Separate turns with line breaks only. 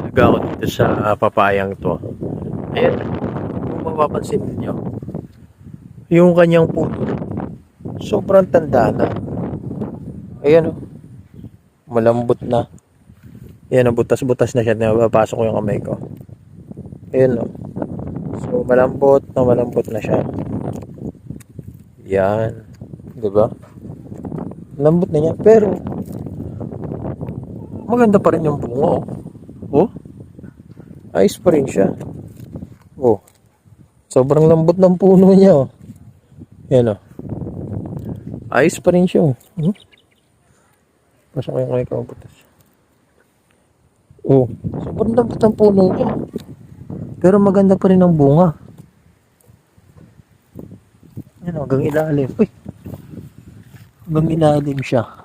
talaga ako dito sa papayang to. Ayan, kung mapapansin niyo, yung kanyang puno, sobrang tanda na. Ayan o, malambot na. Ayan o, butas-butas na siya. Napapasok ko yung kamay ko. Ayan o. So, malambot na siya. Yan. Diba? Lambot na niya. Pero, maganda pa rin yung bunga o. Oh, ayos pa rin siya. Oh, sobrang lambot ng puno niya oh. Yan oh. Ayos pa rin siya oh. Pasok ko yung kamay ko, butas. Oh, sobrang lambot ng puno niya. Pero maganda pa rin ang bunga. Yan oh, hanggang ilalim. Uy, hanggang ilalim siya.